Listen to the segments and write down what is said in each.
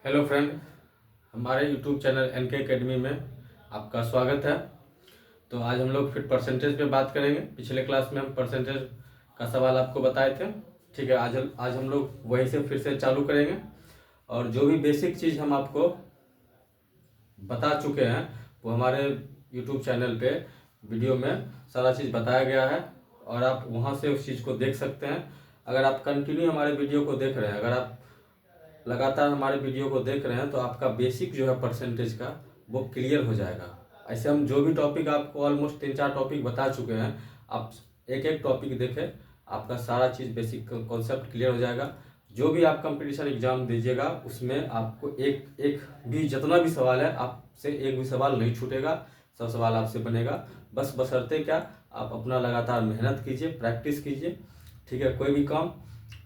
Hello friend, हमारे YouTube channel N K academy में आपका स्वागत है। तो आज हम लोग फिर परसेंटेज पे बात करेंगे। पिछले क्लास में हम परसेंटेज का सवाल आपको बताए थे। ठीक है, आज हम लोग वहीं से फिर से चालू करेंगे और जो भी बेसिक चीज़ हम आपको बता चुके हैं वो हमारे यूट्यूब चैनल पे वीडियो में सारा चीज़ बताया गया है और आप वहाँ से उस चीज़ को देख सकते हैं। अगर आप कंटिन्यू हमारे वीडियो को देख रहे हैं, अगर आप लगातार हमारे वीडियो को देख रहे हैं तो आपका बेसिक जो है परसेंटेज का वो क्लियर हो जाएगा। ऐसे हम जो भी टॉपिक आपको ऑलमोस्ट 3-4 टॉपिक बता चुके हैं, आप एक एक टॉपिक देखें, आपका सारा चीज़ बेसिक कॉन्सेप्ट क्लियर हो जाएगा। जो भी आप कंपटीशन एग्जाम दीजिएगा उसमें आपको एक एक भी जितना भी सवाल है आपसे एक भी सवाल नहीं छूटेगा, सब सवाल आपसे बनेगा। बस बशर्ते क्या, आप अपना लगातार मेहनत कीजिए, प्रैक्टिस कीजिए। ठीक है, कोई भी काम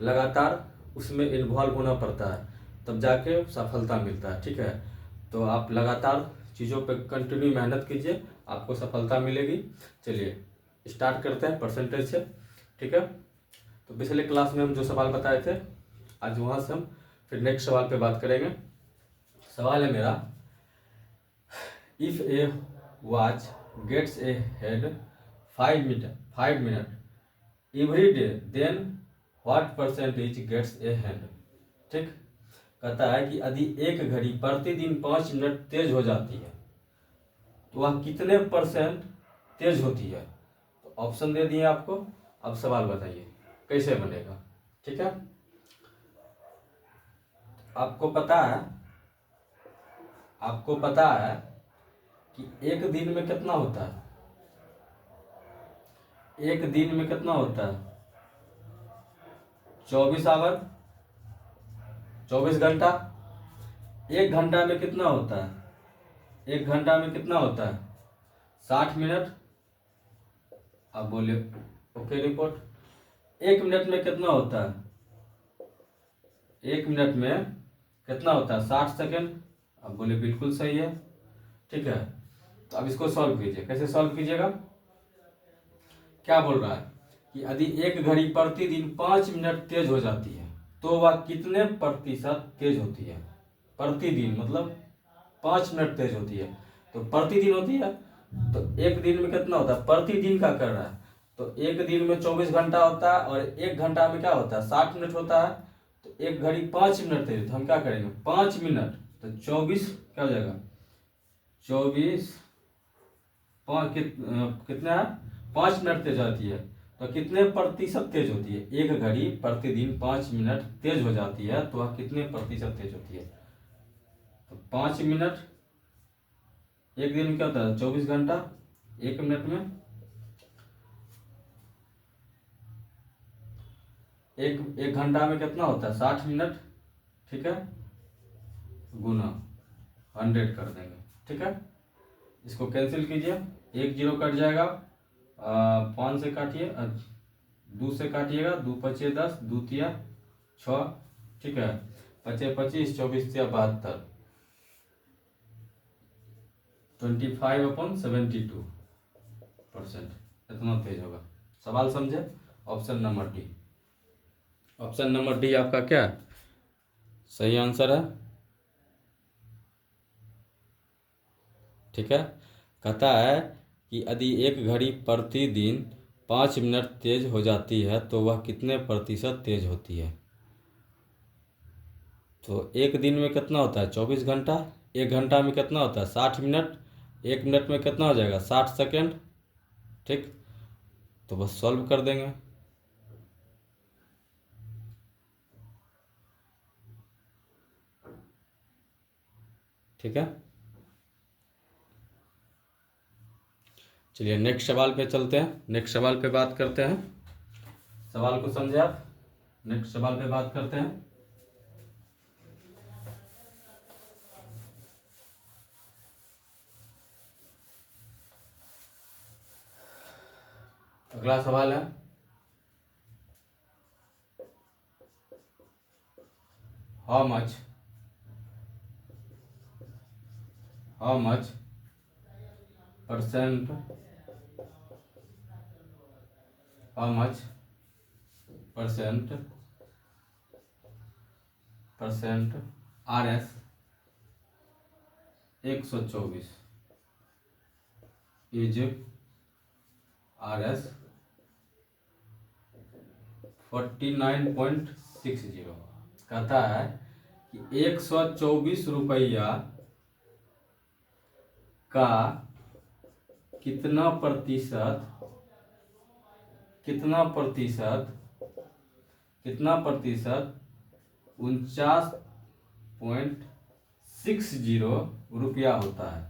लगातार उसमें इन्वॉल्व होना पड़ता है तब जाके सफलता मिलता है। ठीक है, तो आप लगातार चीज़ों पे कंटिन्यू मेहनत कीजिए, आपको सफलता मिलेगी। चलिए स्टार्ट करते हैं परसेंटेज से। ठीक है, तो पिछले क्लास में हम जो सवाल बताए थे आज वहाँ से हम फिर नेक्स्ट सवाल पे बात करेंगे। सवाल है मेरा, if a watch gets a head 5 minute every day then what percentage gets a hand. ठीक, कहता है कि यदि एक घड़ी प्रतिदिन 5 मिनट तेज हो जाती है तो वह कितने परसेंट तेज होती है। तो ऑप्शन दे दिए आपको, अब सवाल बताइए कैसे बनेगा। ठीक है, आपको पता है कि एक दिन में कितना होता है, एक दिन में कितना होता है 24 आवर, 24 घंटा। एक घंटा में कितना होता है, एक घंटा में कितना होता है 60 मिनट। अब बोलिए ओके रिपोर्ट। 1 मिनट में कितना होता है, 1 मिनट में कितना होता है 60 सेकेंड। अब बोलिए बिल्कुल सही है। ठीक है, तो अब इसको सॉल्व कीजिए। कैसे सॉल्व कीजिएगा, क्या बोल रहा है कि यदि एक घड़ी प्रतिदिन 5 मिनट तेज हो जाती है तो वह कितने प्रतिशत तेज होती है। प्रतिदिन मतलब 5 मिनट तेज होती है, तो प्रतिदिन होती है तो एक दिन में कितना होता है, प्रतिदिन का कर रहा है तो एक दिन में 24 घंटा होता है और एक घंटा में क्या होता है 60 मिनट होता है। तो एक घड़ी 5 मिनट तेज, तो हम क्या करेंगे 5 मिनट, तो 24 क्या हो जाएगा 24 कितना है 5 मिनट तेज होती है तो कितने प्रतिशत तेज होती है। एक घड़ी प्रतिदिन 5 मिनट तेज हो जाती है तो वह कितने प्रतिशत तेज होती है। तो 5 मिनट एक दिन में क्या होता है 24 घंटा, 1 मिनट में एक घंटा में कितना होता है 60 मिनट। ठीक है, गुना 100 कर देंगे। ठीक है, इसको कैंसिल कीजिए, 1 0 कट जाएगा, 5 से काटिए, 2 से काटिएगा, 2 × 5 = 10, 2 × 6। ठीक है, 5 × 25 = 24, 72, 25/72% इतना तेज होगा। सवाल समझे, option number D. Option number D आपका क्या सही आंसर है। ठीक है, कहता है कि यदि एक घड़ी प्रतिदिन 5 मिनट तेज हो जाती है तो वह कितने प्रतिशत तेज होती है। तो एक दिन में कितना होता है 24 घंटा, एक घंटा में कितना होता है 60 मिनट, 1 मिनट में कितना हो जाएगा 60 सेकेंड। ठीक, तो बस सॉल्व कर देंगे। ठीक है, चलिए नेक्स्ट सवाल पे चलते हैं, नेक्स्ट सवाल पे बात करते हैं। सवाल को समझे आप, नेक्स्ट सवाल पे बात करते हैं। अगला सवाल है, how much percent how much percent RS 124 is RS 49.60। कहता है कि 124 रुपया का कितना प्रतिशत 49.60 रुपया होता है।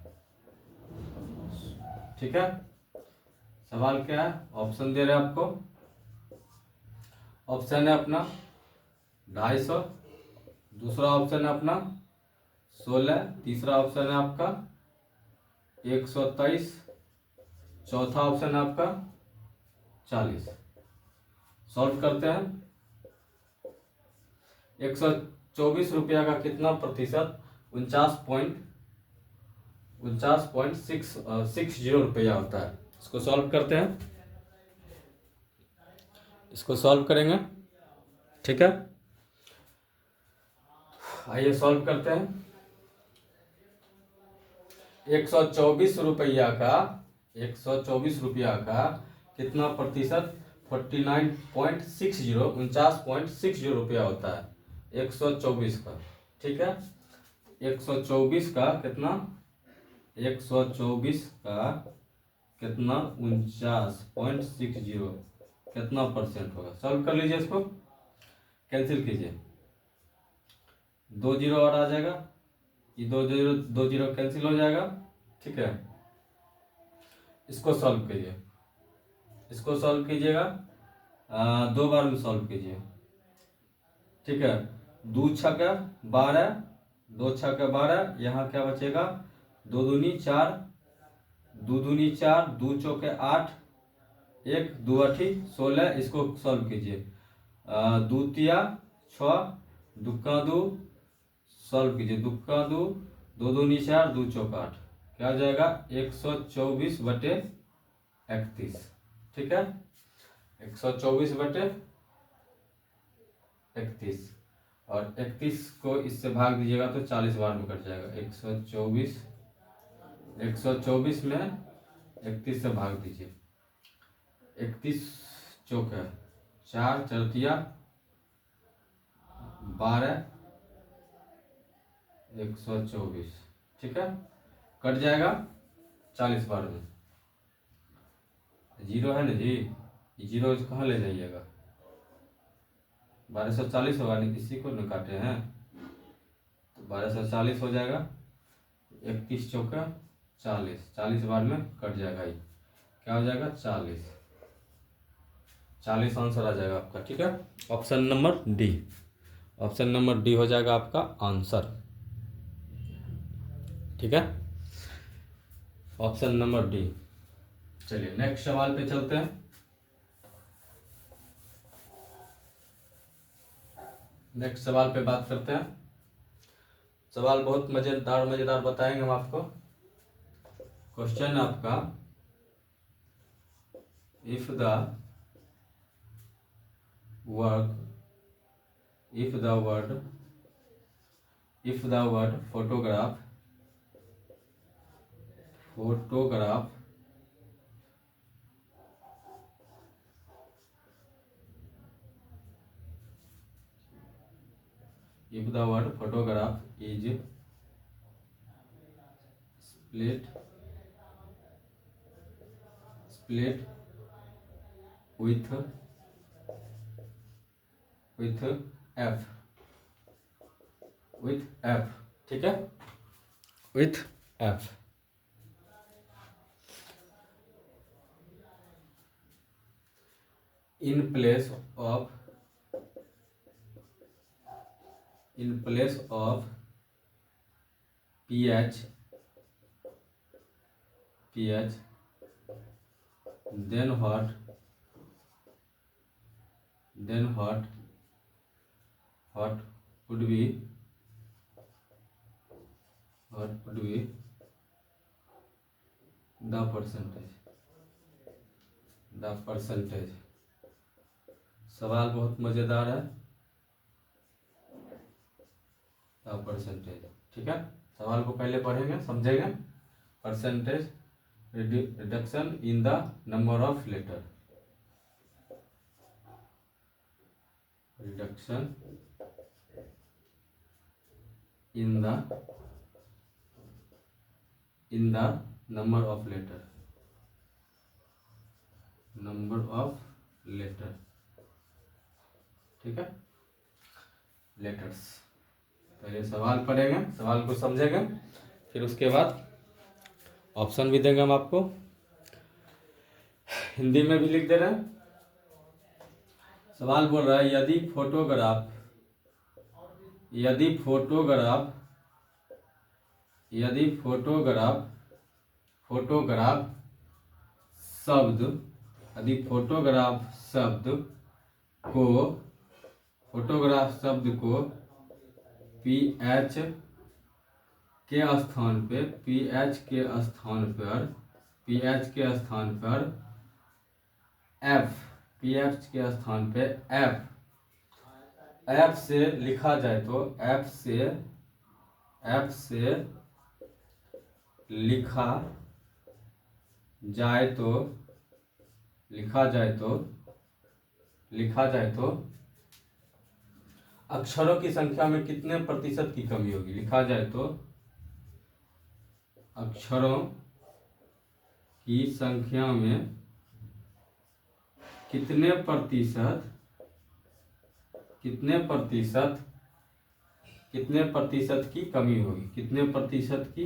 ठीक है, सवाल क्या है, ऑप्शन दे रहे हैं आपको। ऑप्शन है अपना 250, दूसरा ऑप्शन है अपना 16, तीसरा ऑप्शन है आपका 123, चौथा ऑप्शन है आपका 40। सॉल्व करते हैं। 124 रुपया का कितना प्रतिशत 49.60 रुपया होता है। इसको सॉल्व करते हैं, इसको सॉल्व करेंगे। ठीक है, आइए सॉल्व करते हैं। 124 रुपया का कितना प्रतिशत 49.60 रुपया होता है 124 का। ठीक है, 124 का कितना 49.60 कितना परसेंट होगा। सॉल्व कर लीजिए, इसको कैंसिल कीजिए, 2 जीरो और आ जाएगा, ये 2 जीरो कैंसिल हो जाएगा। ठीक है, इसको सॉल्व कीजिए, इसको सॉल्व कीजिएगा 2 बार में सॉल्व कीजिए। ठीक है, 2 छक्का 12, 2 छक्का 12, यहाँ क्या बचेगा 2 दूनी 4, 2 दूनी 4, 2 चौके 8, 1 2 8 16। इसको सॉल्व कीजिए, 2 तिया 6, दुक्का 2, सॉल्व कीजिए, दुक्का 2, 2 दूनी 4, 2 चौका 8, क्या हो जाएगा 124/31। ठीक है, 124/31 और 31 को इससे भाग दीजिएगा तो 40 बार में कट जाएगा। 124 में 31 से भाग दीजिए, 31 चौका 4, 4 तिया 12, 124। ठीक है, कट जाएगा 40 बार में। जीरो है ना जी, ये जीरो कहाँ ले जाइएगा, 1240 होगा नहीं, किसी को न काटे हैं तो 1240 हो जाएगा। 31 चौका 40, 40 बार में कट जाएगा, ये क्या हो जाएगा 40 आंसर आ जाएगा आपका। ठीक है, option number D, option number D हो जाएगा आपका आंसर। ठीक है, ऑप्शन नंबर डी। चलिए नेक्स्ट सवाल पे चलते हैं। नेक्स्ट सवाल पे बात करते हैं। सवाल बहुत मजेदार बताएंगे हम आपको। क्वेश्चन आपका, if the word photograph if the word photograph is split with f, ठीक है, with f, in place of ph, then what would be the percentage। सवाल बहुत मजेदार है, द परसेंटेज। ठीक है, सवाल को पहले पढ़ेंगे, समझेंगे। Percentage reduction in the number of letter, reduction in the number of letter, number of letter, ठीक है, लेटर्स। पहले सवाल पढ़ेंगे, सवाल को समझेंगे, फिर उसके बाद ऑप्शन भी देंगे हम आपको, हिंदी में भी लिख दे रहे हैं। सवाल बोल रहा है यदि फोटोग्राफ शब्द को पीएच के स्थान पे एफ से लिखा जाए तो एफ से लिखा जाए तो अक्षरों की संख्या में कितने प्रतिशत की कमी होगी। लिखा जाए तो अक्षरों की संख्या में कितने प्रतिशत की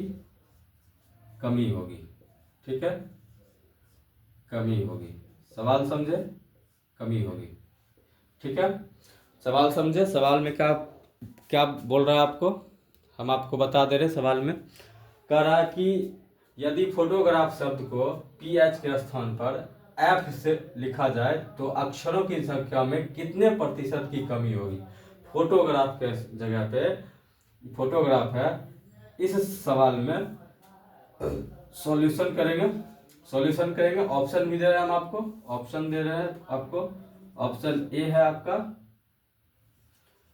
कमी होगी, ठीक है, कमी होगी। सवाल समझे, कमी होगी, ठीक है। सवाल समझे, सवाल में क्या बोल रहा है आपको, हम आपको बता दे रहे। सवाल में कह रहा है कि यदि फोटोग्राफ शब्द को पीएच के स्थान पर एफ से लिखा जाए तो अक्षरों की संख्या में कितने प्रतिशत की कमी होगी। फोटोग्राफ के जगह पे फोटोग्राफ है। इस सवाल में सॉल्यूशन करेंगे। ऑप्शन भी दे रहे हैं हम आपको, ऑप्शन ए है आपका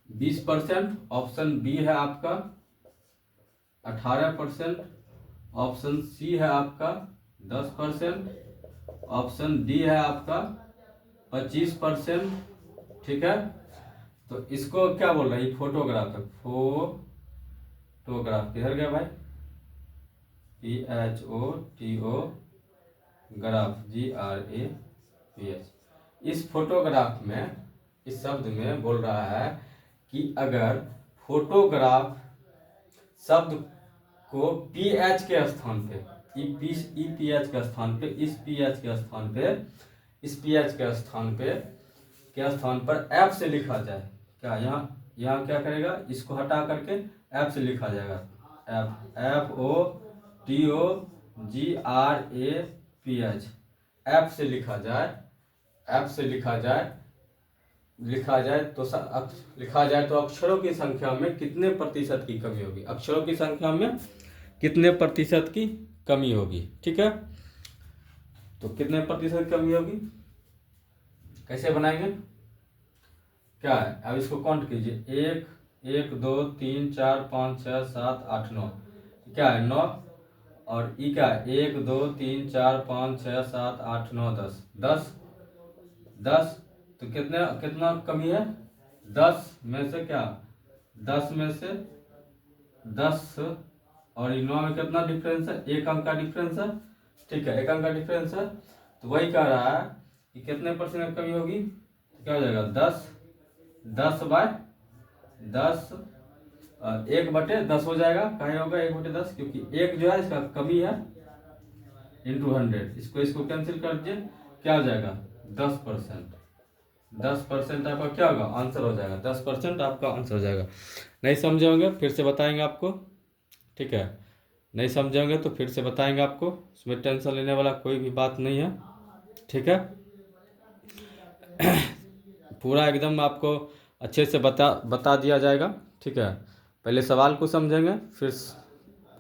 20%, ऑप्शन बी है आपका 18%, ऑप्शन सी है आपका 10%, ऑप्शन डी है आपका 25%, ठीक है। तो इसको क्या बोल रहा है, फोटोग्राफ है, फोटोग्राफ किधर गया भाई, PHOTO ग्राफ GRAPH। इस फोटोग्राफ में, इस शब्द में बोल रहा है कि अगर फोटोग्राफ शब्द को पीएच के स्थान पे, PH के स्थान पे, इस PH के स्थान पर एफ से लिखा जाए, क्या यहाँ क्या करेगा, इसको हटा करके एफ से लिखा जाएगा, FOTOGRAPH, एफ से लिखा जाए तो अक्षरों की संख्या में कितने प्रतिशत की कमी होगी। अक्षरों की संख्या में कितने प्रतिशत की कमी होगी, ठीक है। तो कितने प्रतिशत कमी होगी, कैसे बनाएंगे, क्या है, अब इसको काउंट कीजिए, 1 2 3 4 5 6 7 8 9, क्या है 9, और ई क्या है 1 2 3 4 5 6 7 8 9 10, तो कितना कमी है, 10 में से क्या, 10 में से 10 और 9 में कितना डिफरेंस है, 1 अंक का डिफरेंस है, ठीक है, 1 अंक का डिफरेंस है। तो वही कह रहा है कि कितने परसेंट कमी होगी, तो क्या हो जाएगा 10/10, 1/10 हो जाएगा, कहीं होगा 1/10, क्योंकि 1 जो है इसका कमी है इंटू 100, इसको कैंसिल कर दीजिए, क्या हो जाएगा 10% आपका क्या होगा, आंसर हो जाएगा, 10% आपका आंसर हो जाएगा। नहीं समझे होंगे फिर से बताएंगे आपको, ठीक है, नहीं समझे होंगे तो फिर से बताएंगे आपको, उसमें टेंशन लेने वाला कोई भी बात नहीं है, ठीक है। पूरा एकदम आपको अच्छे से बता दिया जाएगा, ठीक है। पहले सवाल को समझेंगे, फिर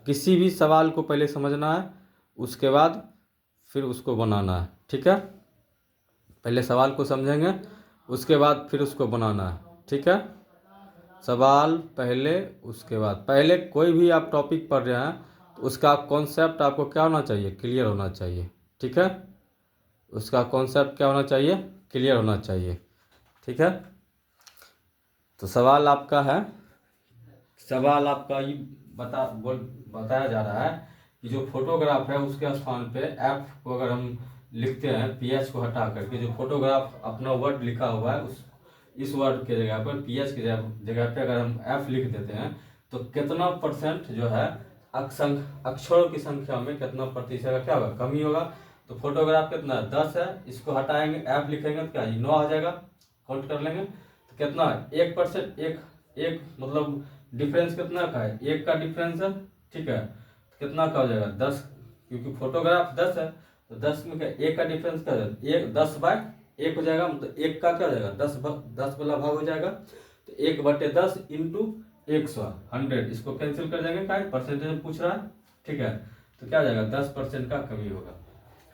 किसी भी सवाल को पहले समझना है, उसके बाद फिर उसको बनाना है, ठीक है। पहले सवाल को समझेंगे, उसके बाद फिर उसको बनाना है, ठीक है। सवाल पहले उसके बाद, पहले कोई भी आप टॉपिक पढ़ रहे हैं तो उसका कॉन्सेप्ट आपको क्या होना चाहिए, क्लियर होना चाहिए। ठीक है, उसका कॉन्सेप्ट क्या होना चाहिए, क्लियर होना चाहिए। ठीक है, तो सवाल आपका है, सवाल आपका ये बताया जा रहा है कि जो फोटोग्राफ है उसके स्थान पे एफ को अगर हम लिखते हैं, पीएच को हटा करके, जो फोटोग्राफ अपना वर्ड लिखा हुआ है उस इस वर्ड के जगह पर पीएच की जगह पे अगर हम एफ लिख देते हैं तो कितना परसेंट जो है अक्षरों की संख्या में कितना प्रतिशत का क्या होगा, कमी होगा। तो फोटोग्राफ कितना 10 है, इसको हटाएंगे एफ लिखेंगे तो क्या 9 आ जाएगा, काउंट कर लेंगे तो कितना 1%, एक मतलब डिफरेंस कितना का है, 1 का डिफरेंस है। ठीक है, तो कितना का हो जाएगा 10, क्योंकि फोटोग्राफ 10 है तो 10 में क्या 1 का डिफरेंस क्या है, 10/1 हो जाएगा, मतलब 1 का क्या हो जाएगा 10 वाला भाग हो जाएगा। तो 1/10 इंटू 100, इसको कैंसिल कर देंगे, क्या परसेंटेज में पूछ रहा है। ठीक है, तो क्या हो जाएगा 10% का कमी होगा।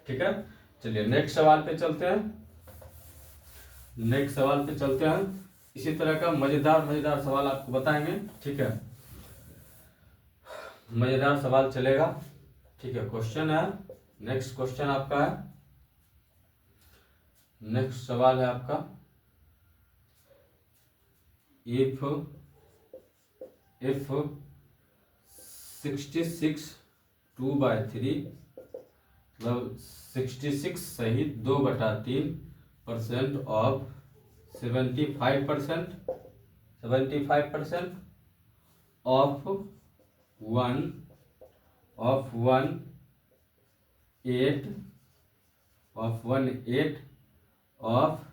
ठीक है, चलिए नेक्स्ट सवाल पे चलते हैं। नेक्स्ट सवाल पे चलते हैं, इसी तरह का मजेदार सवाल आपको बताएंगे। ठीक है, मजेदार सवाल चलेगा। ठीक है, क्वेश्चन है, नेक्स्ट क्वेश्चन आपका है, नेक्स्ट सवाल है आपका, इफ 66 2/3 मतलब 66 सही 2/3% of 75% of 1/8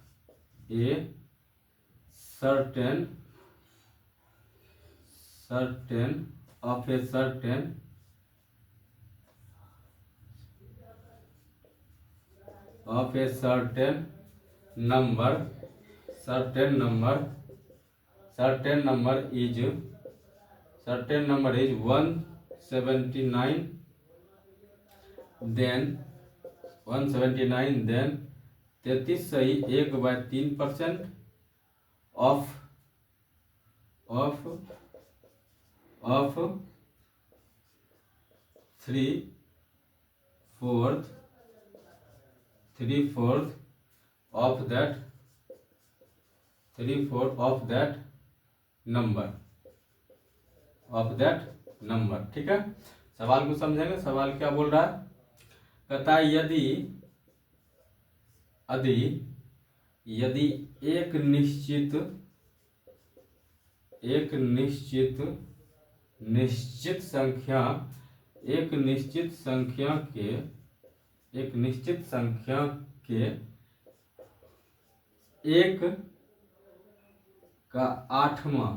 of A certain number is 179, then 33 सही 1/3% ऑफ 3/4 of that नंबर। ठीक है, सवाल को समझेंगे। सवाल क्या बोल रहा है, कहता है यदि एक निश्चित संख्या के 1 का 8वां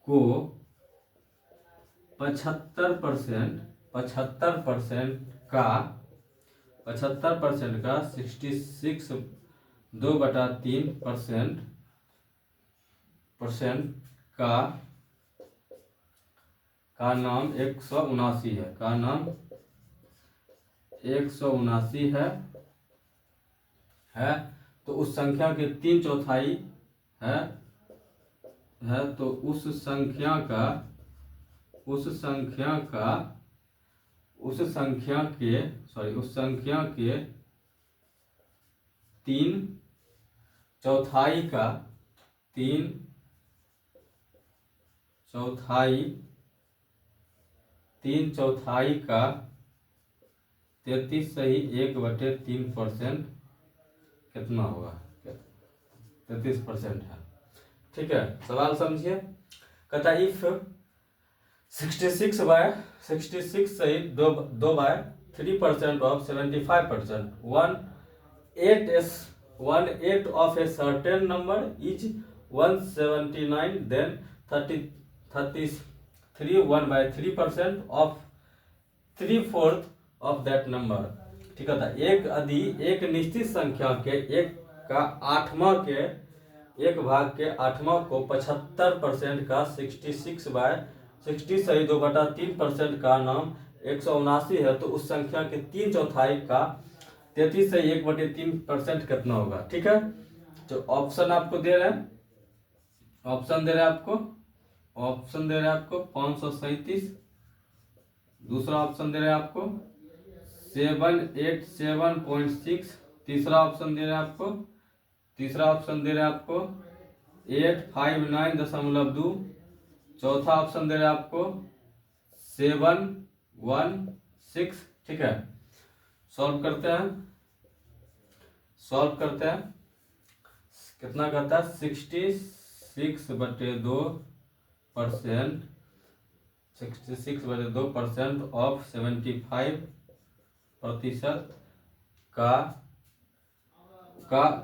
को 75% का 66 2/3% का नाम 179 है, का नाम 179 है तो उस संख्या के 3/4 है तो उस संख्या के 3/4 का 33 सही 1/3% कितना होगा, 33% है। ठीक है, सवाल समझिए। कहता इफ 66 सही 2/3% of 75%, 1/8 of a certain number is 179, then 33 1/3% of 3/4 of that number. ठीक है, एक निश्चित संख्या के 1 का 8वां के 1 भाग के 8वां को 75% का 60 सही 2/3% का नाम 179 है तो उस संख्या के 3/4 का 33 सही 1/3% कितना होगा। ठीक है, तो ऑप्शन आपको दे रहे हैं, ऑप्शन दे रहा है आपको, ऑप्शन दे रहा है आपको 537, दूसरा ऑप्शन दे रहा है आपको 787.6, तीसरा ऑप्शन दे रहा है आपको, तीसरा ऑप्शन दे रहा है आपको 859.2, चौथा ऑप्शन दे रहा है आपको 716। ठीक है, सॉल्व करते हैं, सॉल्व करते हैं। कितना कहता है 66/2%, 66/2% ऑफ 75% का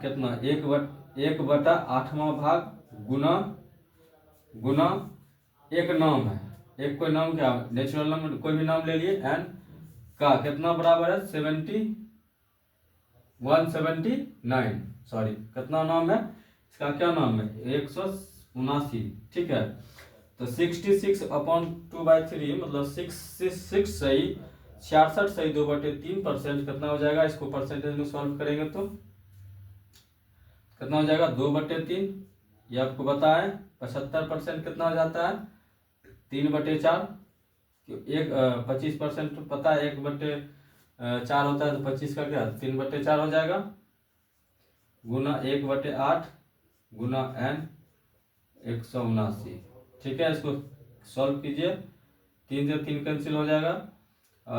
कितना 1/8वां भाग गुना एक नाम है, एक कोई नाम क्या नेचुरल नाम कोई भी नाम ले लिए, एन का कितना बराबर है 179, सॉरी कितना नाम है इसका, क्या नाम है 179। ठीक है, तो 66/2/3 मतलब 66 सही 66 सही 2/3% कितना हो जाएगा, इसको परसेंटेज में सॉल्व करेंगे तो कितना हो जाएगा 2/3, ये आपको पता है 75% कितना हो जाता है 3/4, 25% पता है 1/4 होता है, तो 25 का क्या 3/4 हो जाएगा, गुना 1/8 गुना n 179। ठीक है, इसको सॉल्व कीजिए, 3 से 3 कैंसिल हो जाएगा,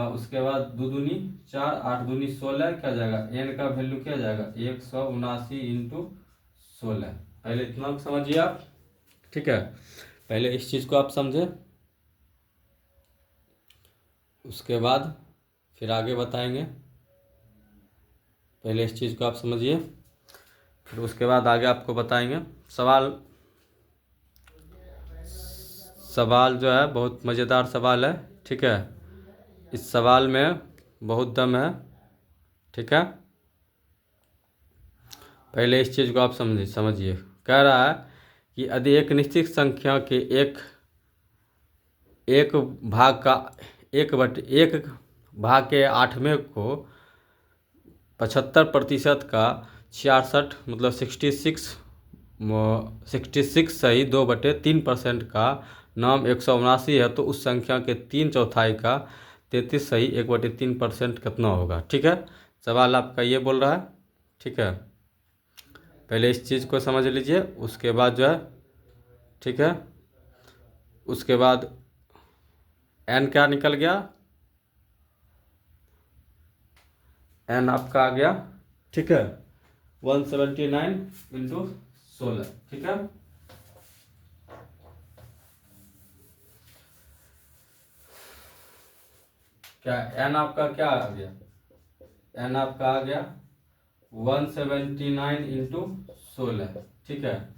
उसके बाद 2 दूनी 4, 8 दूनी 16, क्या जाएगा n का वैल्यू क्या जाएगा 179 × 16। पहले इतना समझिए आप। ठीक है, पहले इस चीज़ को आप समझे, उसके बाद फिर आगे बताएंगे। पहले इस चीज़ को आप समझिए, फिर उसके बाद आगे आपको बताएंगे। सवाल जो है बहुत मज़ेदार सवाल है। ठीक है, इस सवाल में बहुत दम है। ठीक है, पहले इस चीज़ को आप समझिए। कह रहा है कि यदि एक निश्चित संख्या के एक भाग का 1/1 भाग के 8वें को 75% का 66 मतलब 66 सही 2/3% का नाम 179 है, तो उस संख्या के 3/4 का 33 सही 1/3% कितना होगा। ठीक है, सवाल आपका ये बोल रहा है। ठीक है, पहले इस चीज़ को समझ लीजिए, उसके बाद जो है ठीक है, उसके बाद n क्या निकल गया, n आपका आ गया। ठीक है, 179 × 16। ठीक है, क्या n आपका क्या आ गया, n आपका आ गया 179 × 16। ठीक है,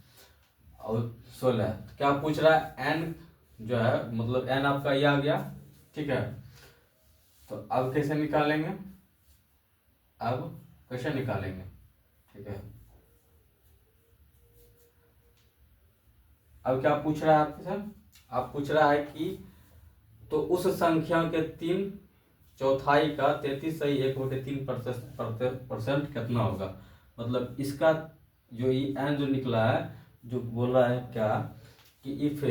और 16 क्या पूछ रहा है n जो है मतलब n आपका ये आ गया। ठीक है, तो अब कैसे निकालेंगे, अब कैसे निकालेंगे। ठीक है, अब क्या पूछ रहा है आपसे, आप पूछ रहा है कि तो उस संख्या के 3/4 का 33 सही 1/3% कितना होगा। मतलब इसका जो ये n जो निकला है, जो बोल रहा है क्या कि इफ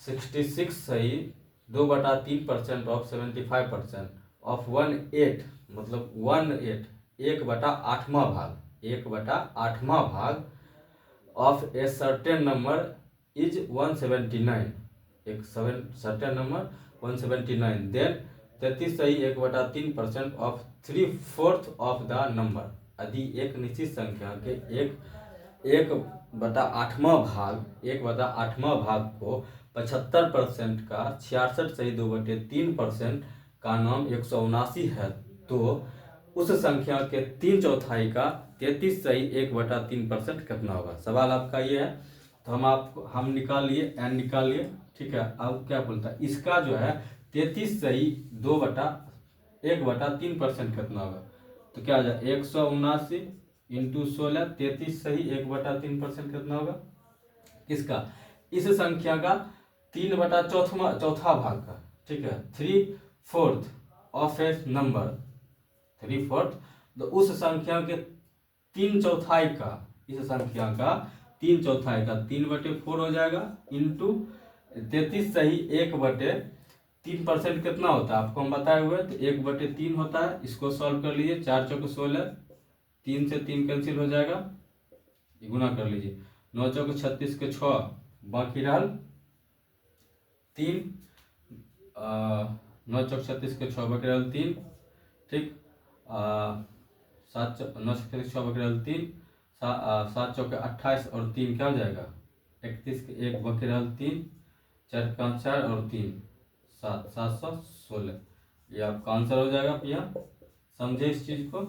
66 सही 2/3% ऑफ 75% ऑफ 1/8 मतलब 1/8 1/8वां भाग 1/8वां भाग of a certain number is 179, एक सर्टेन नंबर 179, देन 33 सही 1/3% ऑफ 3/4 ऑफ द नंबर। यदि एक निश्चित संख्या के 1/8वां भाग को 75% का 66 सही 2/3% का नाम 179 है, तो उस संख्या के 3/4 का 33 सही 1/3% कितना होगा। सवाल आपका ये है, तो हम निकाल लिए n निकाल लिए। ठीक है, अब क्या बोलता है इसका जो है 33 सही 1/3% कितना होगा, तो क्या हो जाए 179 × 16, 33 सही 1/3% कितना होगा किसका, इस संख्या का 3/4 भाग का। ठीक है, 3/4 ऑफ ए नंबर 3/4, तो उस संख्या के 3/4 का, इस संख्या का 3/4 का 3/4 हो जाएगा इंटू 33 सही 1/3% कितना होता है आपको हम बताए हुए, तो 1/3 होता है। इसको सॉल्व कर लीजिए, 4×4 16, 3 से 3 कैंसिल हो जाएगा, गुना कर लीजिए, 9×4 36 के 6, बाकी रहल 3, 9×4 36 के 6, बाकी रहल 3, ठीक। 9×36 6 बाकी रहल 3, 7×4 28 और 3 क्या हो जाएगा 31 के 1, बाकी रहल 3, 4 5 4 और 3 7, 716। ये आपका आंसर हो जाएगा भैया। समझे इस चीज को,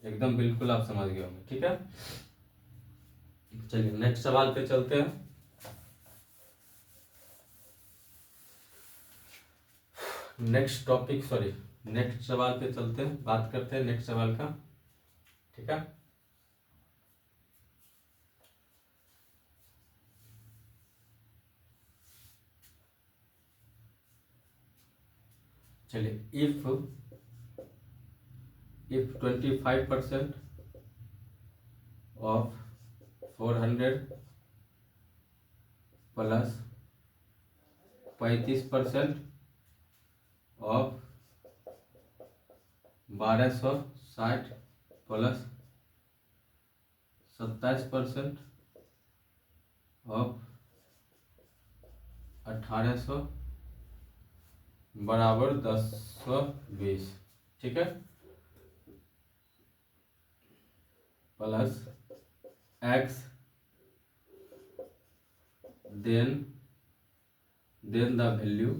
एकदम बिल्कुल आप समझ गए होंगे, ठीक है। चलिए नेक्स्ट सवाल पे चलते हैं। नेक्स्ट सवाल पे चलते हैं, बात करते हैं नेक्स्ट सवाल का, ठीक है। चलिए if 25% of 400 plus 35% of 1260 plus 27% of 1800 बराबर 1020, ठीक है, plus x then the value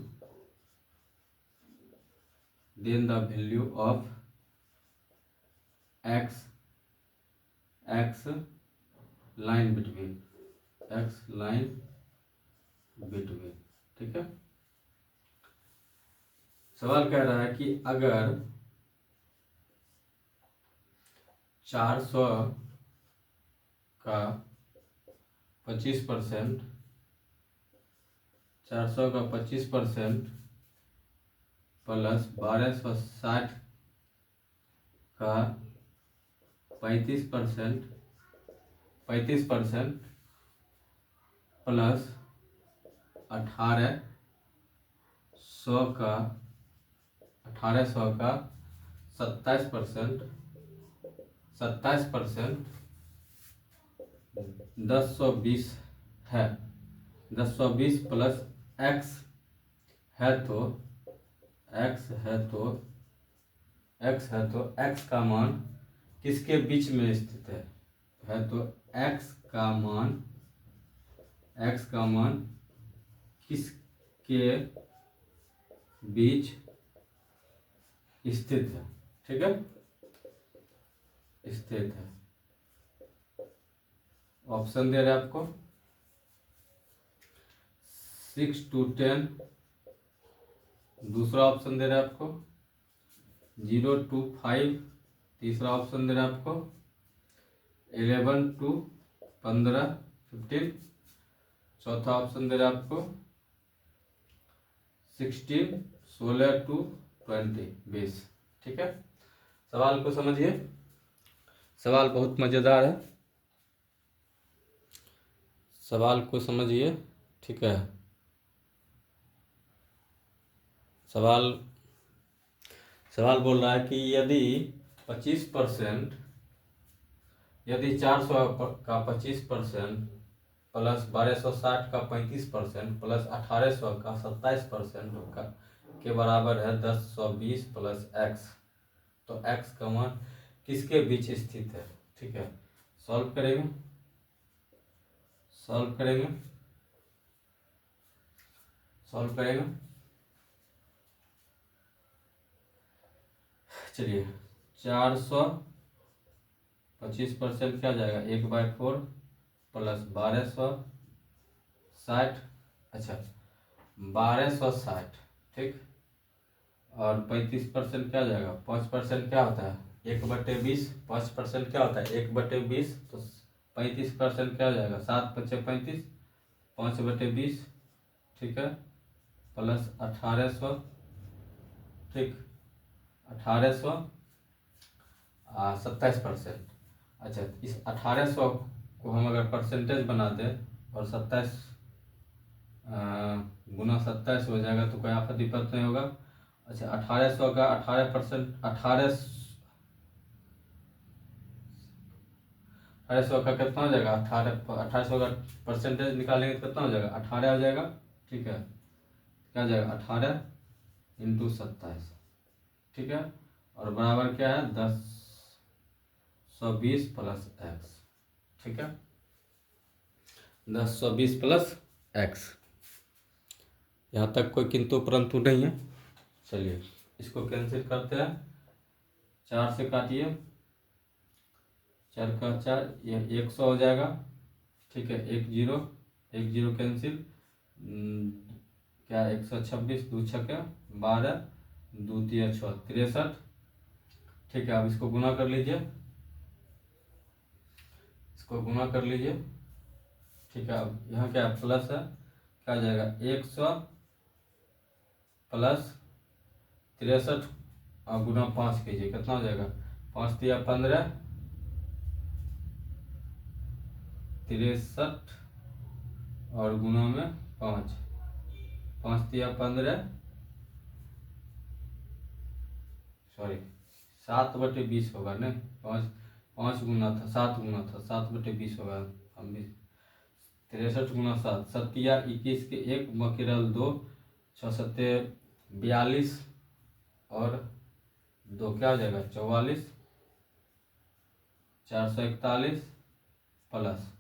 of x line between, ठीक है। सवाल कह रहा है कि अगर 400 का 25%, 400 का 25% प्लस 1260 का 35% प्लस 1800 का 27%, 1020 है, 1020 प्लस x है तो x का मान किसके बीच में स्थित है तो x का मान किसके बीच स्थित है, ठीक है, स्थित है। ऑप्शन दे रहे हैं आपको 6 to 10, दूसरा ऑप्शन दे रहा है आपको 0 to 5, तीसरा ऑप्शन दे रहा है आपको 11 to 15, चौथा ऑप्शन दे रहा है आपको 16 to 20, ठीक है। सवाल को समझिए, सवाल बहुत मजेदार है, सवाल को समझिए, ठीक है। सवाल बोल रहा है कि यदि 25%, यदि 400 का 25% प्लस 1260 का 35% प्लस 1800 का 27% के बराबर है 1020 प्लस x, तो x का मान किसके बीच स्थित है, ठीक है। सॉल्व करेंगे। चलिए 400 25% क्या जाएगा 1/4 प्लस 1260, अच्छा 1260, ठीक, और 35% क्या जाएगा 5% क्या होता है 1/20, 5% क्या होता है 1/20, तो 35% क्या हो जाएगा 7×5 35, 5/20, ठीक है, प्लस 1800, ठीक, 1800 27%। अच्छा इस 1800 को हम अगर परसेंटेज बना दें और 27 गुना 27 हो जाएगा तो कोई आफत विपत नहीं होगा। अच्छा, 1800 का 18%, 1800 का कितना हो जाएगा? 1800 का परसेंटेज निकालेंगे तो कितना हो जाएगा? 18 हो जाएगा। ठीक है, क्या हो जाएगा? 18 इंटू 27। ठीक है, और बराबर क्या है? 10/120 प्लस एक्स। ठीक है, 10/120 प्लस एक्स। यहाँ तक कोई किंतु परंतु नहीं है। चलिए इसको कैंसिल करते हैं। 4 से काटिए, 4 का 4, यह 100 हो जाएगा। ठीक है, 1 जीरो कैंसिल, क्या 126, 2 छक्के 12, 2 तिया 6, 63। ठीक है, अब इसको गुना कर लीजिए, इसको गुना कर लीजिए। ठीक है, अब यहाँ क्या प्लस है, क्या आ जाएगा? 100 प्लस 63 और गुना 5 कीजिए, कितना हो जाएगा? 5 तिया 15, 63 और गुना में 5, 5 तिया 15, सॉरी 7/20 होगा नहीं, 5 गुना था, 7 गुना था, 7/20 होगा। हम भी 63 गुना 7, 7 के 1 मकेरल 2, 6 सत्ते 42 और 2 क्या हो जाएगा? 44, 441 प्लस,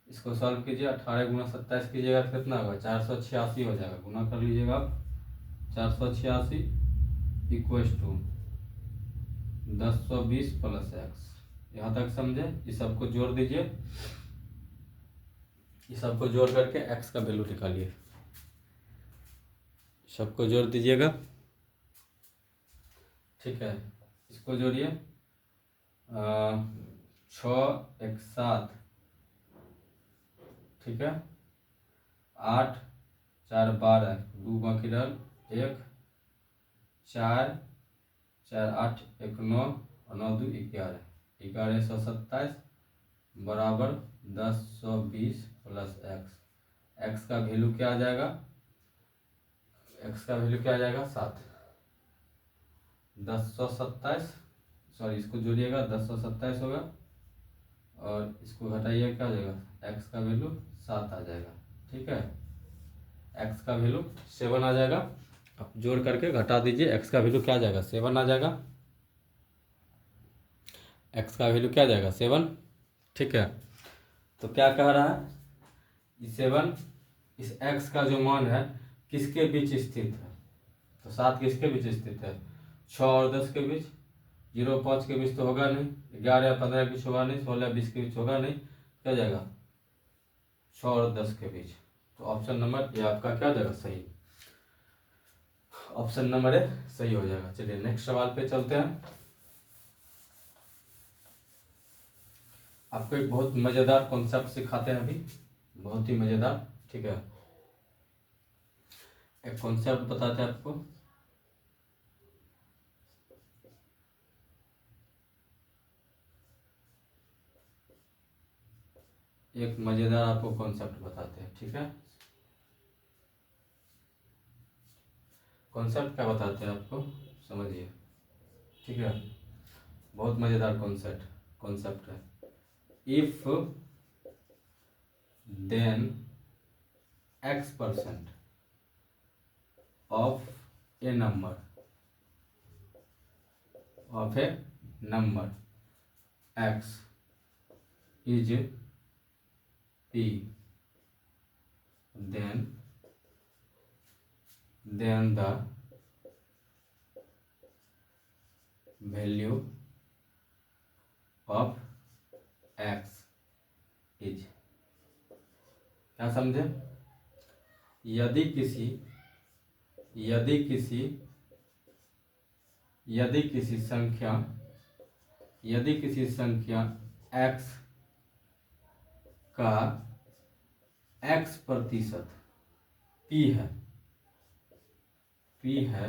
इसको सॉल्व कीजिए। 18 गुना 27 कीजिएगा तो कितना होगा? 486 हो जाएगा। गुना कर लीजिएगा आप, 486 इक्वस टू 10/120 प्लस एक्स। यहाँ तक समझे? इस सबको जोड़ दीजिए, इस सबको जोड़ करके एक्स का वैल्यू निकालिए। सबको जोड़ दीजिएगा। ठीक है, इसको जोड़िए। 6 1 7, ठीक है, 8 4 12, 2 बाकी रल 1, 4 4 8 1 9 और 9 2 11, 1127 बराबर 10/120 प्लस एक्स। एक्स का वैल्यू क्या आ जाएगा? एक्स का वैल्यू क्या आ जाएगा? 7। 10/127, सॉरी इसको जोड़िएगा, 10/127 होगा और इसको घटाइए, क्या हो जाएगा? एक्स का वैल्यू 7 आ जाएगा। ठीक है, एक्स का वैल्यू 7 आ जाएगा। अब जोड़ करके घटा दीजिए, एक्स का वैल्यू क्या आ जाएगा? 7 आ जाएगा। एक्स का वैल्यू क्या आ जाएगा? 7। ठीक है, तो क्या कह रहा है? 7 इस एक्स का जो मान है किसके बीच स्थित है? तो 7 किसके बीच स्थित है? 6 और 10 के बीच। 0 और 5 के बीच तो होगा नहीं, 11 या 15 के बीच होगा नहीं, 16 20 के बीच होगा नहीं, क्या हो जाएगा? 6 और 10 के बीच। तो ऑप्शन नंबर ये आपका क्या हो जाएगा? सही। ऑप्शन नंबर ए सही हो जाएगा। चलिए नेक्स्ट सवाल पे चलते हैं। आपको एक बहुत मजेदार कॉन्सेप्ट सिखाते हैं अभी, बहुत ही मजेदार। ठीक है, एक कॉन्सेप्ट बताते हैं आपको। एक मजेदार आपको कॉन्सेप्ट बताते हैं। ठीक है, कॉन्सेप्ट क्या बताते हैं आपको, समझिए। ठीक है, बहुत मजेदार कॉन्सेप्ट है। If then x% of a number x is p, then the value of x is, क्या समझे? यदि किसी संख्या x का x% p है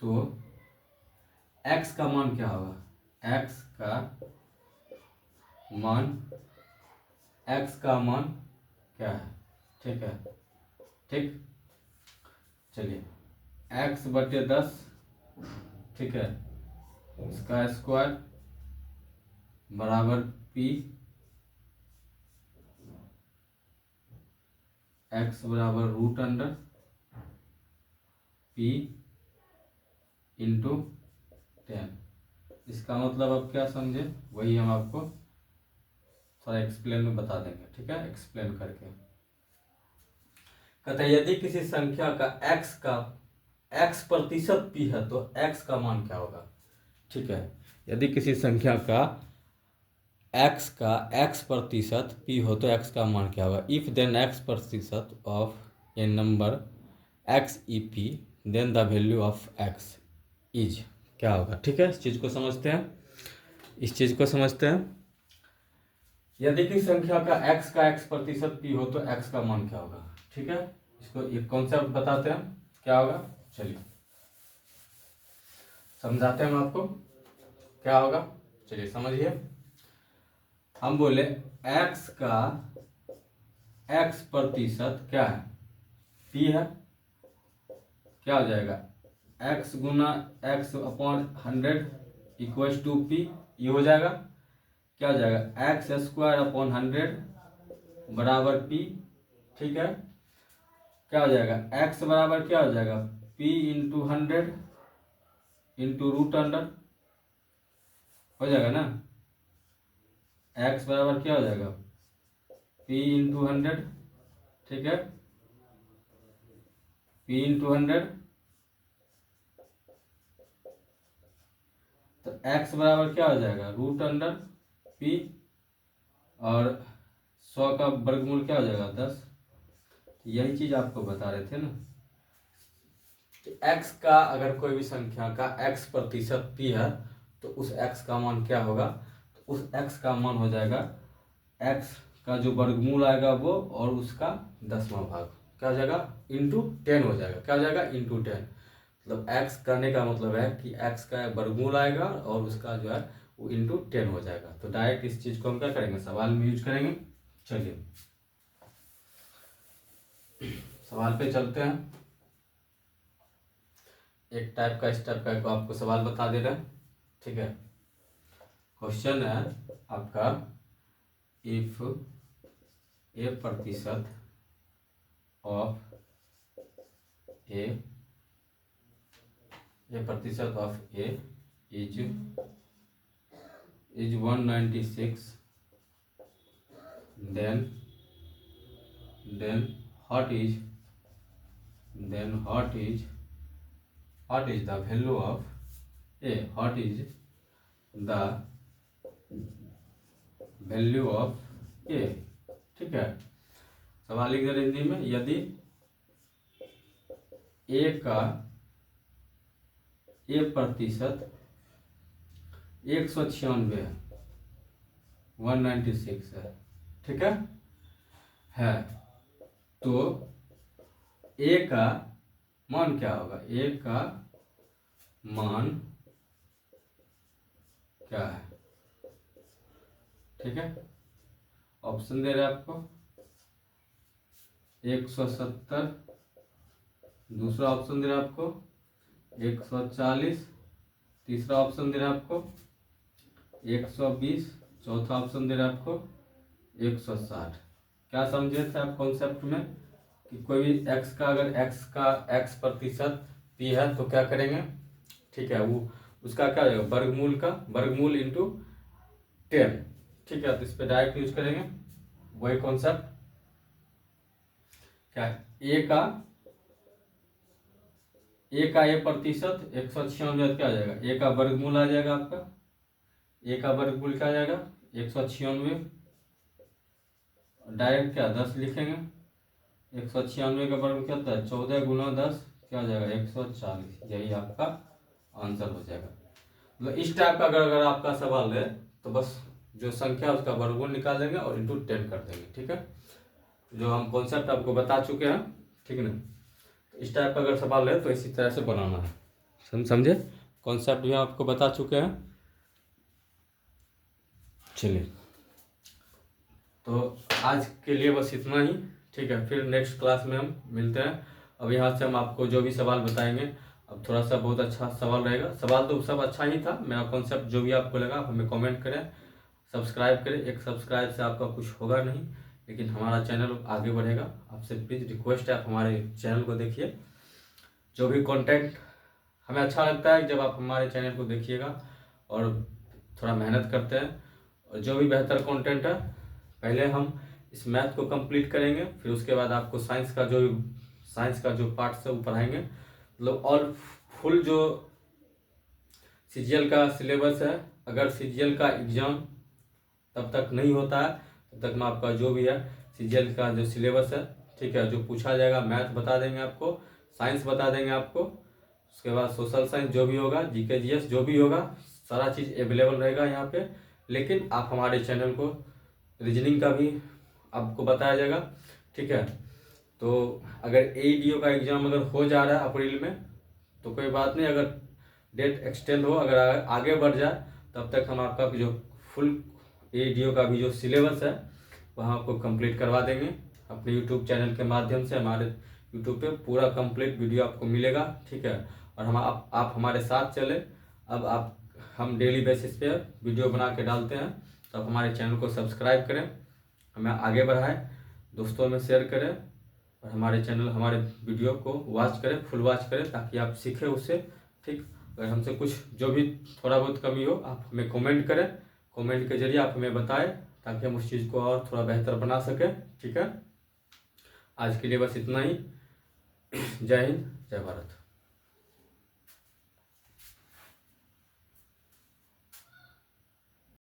तो x का मान क्या होगा? x का मान x का मान क्या है। ठीक है, ठीक, चलिए x/10, ठीक है, इसका स्क्वायर बराबर p, x बराबर √अंडर p इंटू 10। इसका मतलब आप क्या समझे, वही हम आपको थोड़ा एक्सप्लेन में बता देंगे। ठीक है, एक्सप्लेन करके कहते हैं यदि किसी संख्या का x% p है तो x का मान क्या होगा। ठीक है, यदि किसी संख्या का x% p हो तो x का मान क्या होगा। If then x% of a number x e p then the value of x is क्या होगा। ठीक है, इस चीज को समझते हैं, इस चीज को समझते हैं। यदि किसी संख्या का x% p हो तो x का मान क्या होगा। ठीक है, इसको एक कॉन्सेप्ट बताते हैं क्या होगा। चलिए समझाते हैं हम आपको क्या होगा। चलिए समझिए, हम बोले x का x% क्या है, p है, क्या हो जाएगा x गुना x/100 इक्वल्स टू p, ये हो जाएगा। क्या हो जाएगा x² / 100 बराबर p। ठीक है, क्या हो जाएगा x बराबर क्या हो जाएगा p इंटू 100 इंटू √अंडर, हो जाएगा ना। x बराबर क्या हो जाएगा p इंटू 100, ठीक है, p इंटू 100, तो x बराबर क्या हो जाएगा √अंडर p, और 100 का वर्गमूल क्या हो जाएगा 10। यही चीज आपको बता रहे थे ना कि x का अगर कोई भी संख्या का x% p है तो उस x का मान क्या होगा, तो उस x का मान हो जाएगा x का जो वर्गमूल आएगा वो और उसका 10वां भाग, क्या हो जाएगा इंटू 10 हो जाएगा। क्या हो जाएगा इंटू 10, मतलब x करने का मतलब है कि x का वर्गमूल आएगा और उसका जो है वो इंटू 10 हो जाएगा। तो डायरेक्ट इस चीज को हम क्या करेंगे, सवाल में यूज करेंगे। चलिए सवाल पे चलते हैं। एक टाइप का इस टाइप का को आपको सवाल बता दे रहे हैं। ठीक है, क्वेश्चन है आपका, if a% of a is 196, then what is the value of a, what is the value of a। ठीक है, सवाल लिख दे हिंदी में, यदि a का a% 196 है, 196 है, ठीक है, तो a का मान क्या होगा, a का मान क्या है। ठीक है, ऑप्शन दे रहे हैं आपको 170, दूसरा ऑप्शन दे रहा है आपको 140, तीसरा ऑप्शन दे रहा है आपको 120, चौथा ऑप्शन दे रहा है आपको 160। क्या समझे थे आप कॉन्सेप्ट में कि कोई भी x का अगर x% p है तो क्या करेंगे। ठीक है, वो उसका क्या हो जाएगा वर्गमूल का वर्गमूल इंटू 10। ठीक है, तो इस पर डायरेक्ट यूज करेंगे वही कॉन्सेप्ट। क्या a का a% 196 क्या आ जाएगा, a का वर्गमूल आ जाएगा आपका, a का वर्गमूल क्या आ जाएगा 196, डायरेक्ट क्या 10 लिखेंगे, 196 का वर्ग क्या होता है 14 गुना 10, क्या हो जाएगा 140। यही आपका आंसर हो जाएगा। मतलब इस टाइप का अगर आपका सवाल है तो बस जो संख्या उसका वर्गमूल निकाल देंगे और इंटू 10 कर देंगे। ठीक है, जो हम कॉन्सेप्ट आपको बता चुके हैं, ठीक है ना। तो इस टाइप का अगर सवाल है तो इसी तरह से बनाना है, समझे, कॉन्सेप्ट भी आपको बता चुके हैं। चलिए तो आज के लिए बस इतना ही, ठीक है। फिर नेक्स्ट क्लास में हम मिलते हैं। अब यहाँ से हम आपको जो भी सवाल बताएंगे, अब थोड़ा सा बहुत अच्छा सवाल रहेगा। सवाल तो सब अच्छा ही था, मेरा कॉन्सेप्ट जो भी आपको लगा आप हमें कमेंट करें, सब्सक्राइब करें। एक सब्सक्राइब से आपका कुछ होगा नहीं, लेकिन हमारा चैनल आगे बढ़ेगा। आपसे प्लीज़ रिक्वेस्ट है, आप हमारे चैनल को देखिए। जो भी कंटेंट हमें अच्छा लगता है जब आप हमारे चैनल को देखिएगा और थोड़ा मेहनत करते हैं। और जो भी बेहतर कंटेंट है, पहले हम इस मैथ को कंप्लीट करेंगे, फिर उसके बाद आपको साइंस का जो पार्ट्स है वो पढ़ाएंगे। मतलब और फुल जो सीजीएल का सिलेबस है, अगर सीजीएल का एग्ज़ाम तब तक नहीं होता है तब तक मैं आपका जो भी है सीजीएल का जो सिलेबस है, ठीक है, जो पूछा जाएगा, मैथ बता देंगे आपको, साइंस बता देंगे आपको, उसके बाद सोशल साइंस जो भी होगा, जीके जीएस जो भी होगा, सारा चीज़ अवेलेबल रहेगा यहाँ पे। लेकिन आप हमारे चैनल को रीजनिंग का भी आपको बताया जाएगा, ठीक है। तो अगर एईडीओ का एग्ज़ाम अगर हो जा रहा है अप्रैल में तो कोई बात नहीं, अगर डेट एक्सटेंड हो, अगर आगे बढ़ जाए, तब तक हम आपका जो फुल एईडीओ का भी जो सिलेबस है वहाँ आपको कंप्लीट करवा देंगे अपने यूट्यूब चैनल के माध्यम से। हमारे यूट्यूब पे पूरा कंप्लीट वीडियो आपको मिलेगा, ठीक है। और हम आप हमारे साथ चले। अब हम डेली बेसिस पे वीडियो बना के डालते हैं, तो आप हमारे चैनल को सब्सक्राइब करें, हमें आगे बढ़ाएं, दोस्तों में शेयर करें, और हमारे चैनल हमारे वीडियो को वॉच करें, फुल वॉच करें, ताकि आप सीखें उससे, ठीक। अगर हमसे कुछ जो भी थोड़ा बहुत कमी हो आप हमें कमेंट करें, कमेंट के जरिए आप हमें बताएं, ताकि हम उस चीज़ को और थोड़ा बेहतर बना सकें, ठीक है। आज के लिए बस इतना ही। जय हिंद, जय भारत।